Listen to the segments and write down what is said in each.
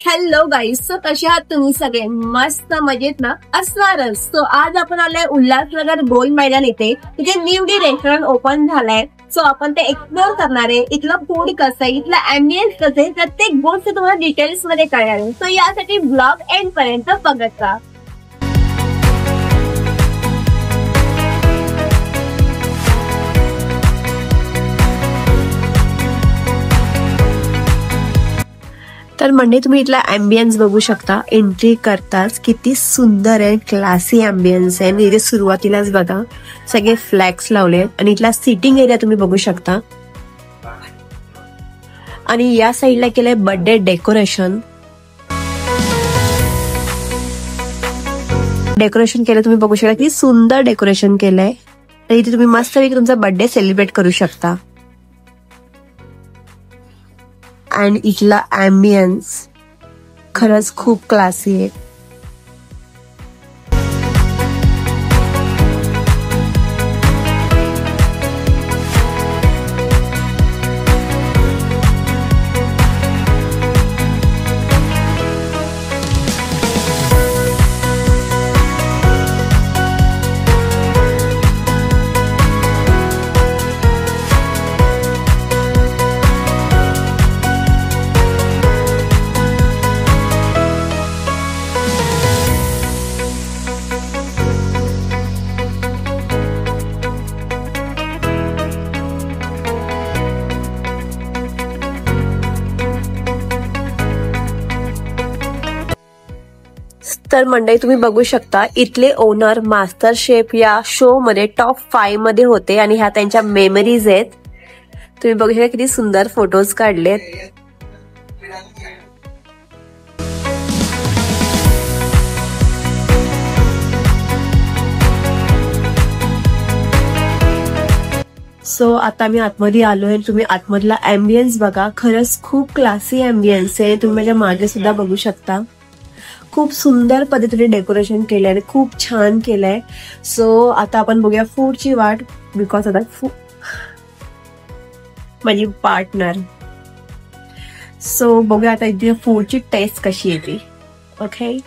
Hello guys, so कसे आहात तुम्ही सगळे? मस्त मजेत ना असणारच. सो आज आपण आलोय उल्हासनगर गोल मैदान इथे. तिथे न्यूली रेस्टॉरंट ओपन झालंय. सो आपण ते एक्सप्लोर करणार आहे. इथलं फूड कसं आहे, इथलं अँबियन्स कसं आहे, प्रत्येक गोष्ट तुम्हाला डिटेल्स मध्ये कळणार आहे. सो यासाठी ब्लॉग एंड पर्यंत बघत राहा. तर म्हणजे तुम्ही इथला अँबियन्स बघू शकता. एंट्री करताच किती सुंदर आहे, क्लासी अँबियन्स आहे. इथे सुरुवातीलाच बघा सगळे फ्लॅग्स लावले आणि इथला सिटिंग एरिया तुम्ही बघू शकता. आणि या साईडला केलंय बर्थडे डेकोरेशन. डेकोरेशन केलं तुम्ही बघू शकता, किती सुंदर डेकोरेशन केलंय. आणि इथे तुम्ही मस्तपैकी तुमचा बर्थडे सेलिब्रेट करू शकता. आणि इथला अँबियन्स खरंच खूप क्लासी आहे. तर मंडळी तुम्ही बघू शकता, इथले ओनर मास्टर शेफ या शो मध्ये टॉप 5 मध्ये होते आणि ह्या त्यांच्या मेमरीज आहेत. तुम्ही बघू शकता किती सुंदर फोटोज काढलेत. सो आता मी आतमध्ये आलोय. तुम्ही आतमधला अँबियन्स बघा, खरंच खूप क्लासी अँबियन्स आहे. तुम्ही माझ्या मागे सुद्धा बघू शकता. खूप सुंदर पद्धतीने डेकोरेशन केलंय आणि खूप छान केलंय. सो आता आपण बघूया फूडची वाट, बिकॉज आता माझी पार्टनर. सो बघूया आता इथे फूडची टेस्ट कशी येते. ओके,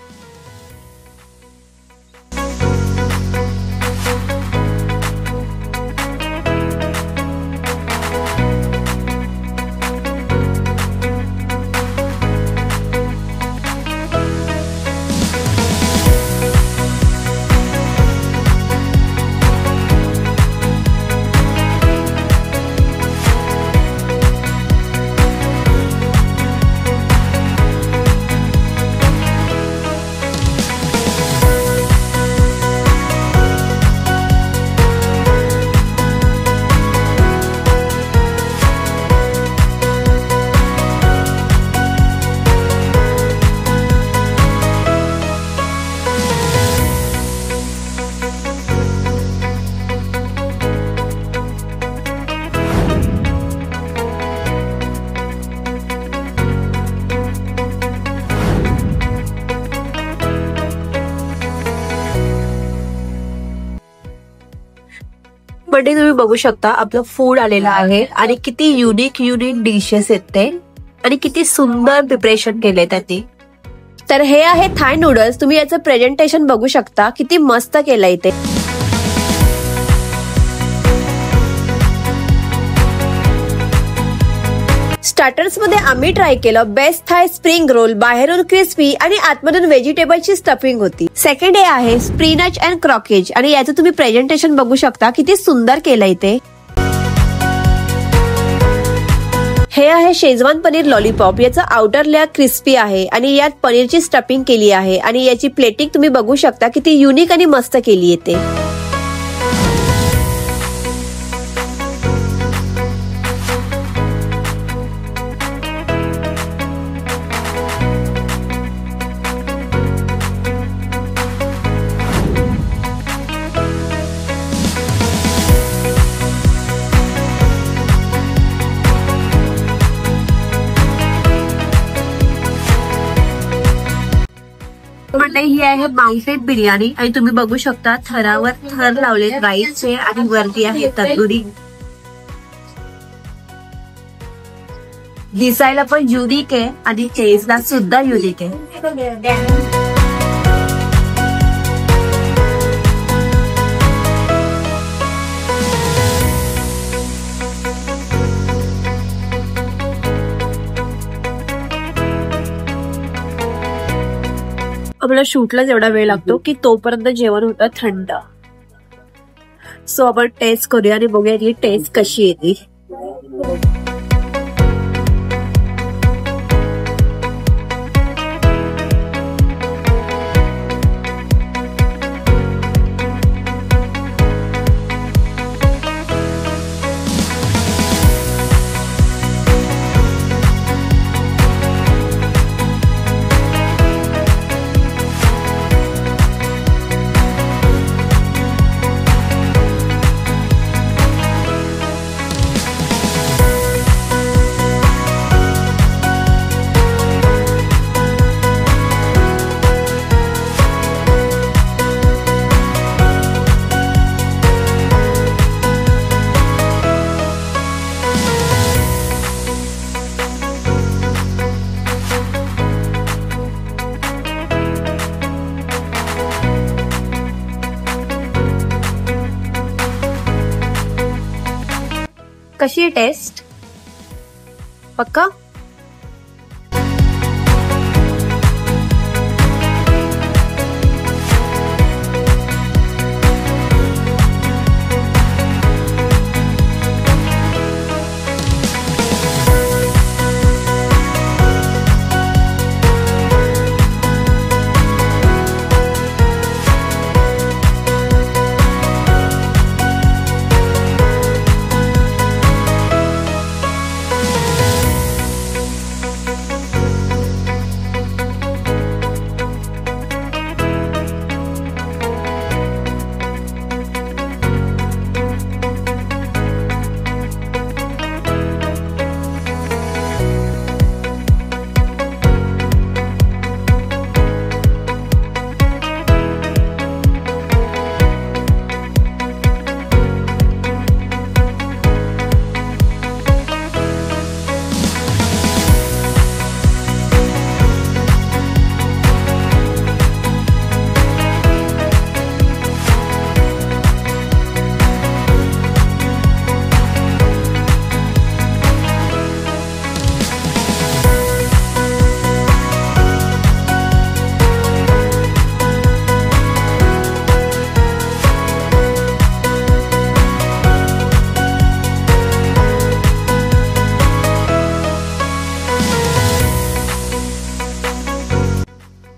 तुम्ही बघू शकता आपलं फूड आलेलं आहे आणि किती युनिक डिशेस आहेत ते, आणि किती सुंदर प्रिपरेशन केले त्यांनी. तर हे आहे थाय नूडल्स. तुम्ही याचं प्रेझेंटेशन बघू शकता, किती मस्त केलंय ते. स्टार्टर्स मध्ये आम्ही ट्राय केलं बेस्ट थाय स्प्रिंग रोल. बाहेरून क्रिस्पी आणि आतमधून व्हेजिटेबलची स्टफिंग होती. सेकंड हे आहे स्प्रिनच अँड क्रॉकेज आणि याचं तुम्ही प्रेझेंटेशन बघू शकता, किती सुंदर केलंय ते. हे आहे शेजवान पनीर लॉलीपॉप. याचं आउटर लेअर क्रिस्पी आहे आणि यात पनीरची स्टफिंग केली आहे आणि याची प्लेटिंग तुम्ही बघू शकता, किती युनिक आणि मस्त केली आहे ते. म्हणजे ही आहे माउंटेन बिर्याणी आणि तुम्ही बघू शकता थरावर थर लावले राईसचे आणि वरती आहे तंदुरी. दिसायला पण युनिक आहे आणि टेस्टला सुद्धा युनिक आहे. आपल्याला शूटला जेवढा वेळ लागतो की तोपर्यंत जेवण होतं थंड. सो आपण टेस्ट करूया आणि बघूया की टेस्ट कशी येते. कशी आहे टेस्ट? पक्का?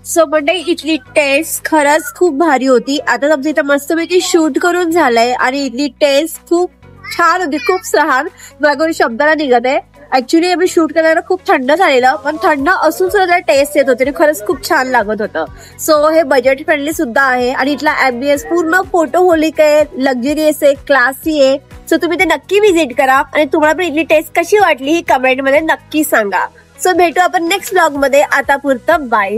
सो मंडळी इथली टेस्ट खरंच खूप भारी होती. आता आमचं इथं मस्तपैकी शूट करून झालंय आणि इथली टेस्ट खूप छान होती, खूप छान. माझ्याकडून शब्दाला निघत आहे. ऍक्च्युली आम्ही शूट करायला खूप थंड झालेलं, पण थंड असून सुद्धा टेस्ट येत होते आणि खरंच खूप छान लागत होतं. सो हे बजेट फ्रेंडली सुद्धा आहे आणि इथला ऍम्बियन्स पूर्ण फोटोहोलिक आहे, लक्झरियस आहे, क्लासी आहे. सो तुम्ही ते नक्की व्हिजिट करा आणि तुम्हाला पण इथली टेस्ट कशी वाटली ही कमेंट मध्ये नक्की सांगा. सो भेटू आपण नेक्स्ट ब्लॉग मध्ये. आता पुरतं बाय.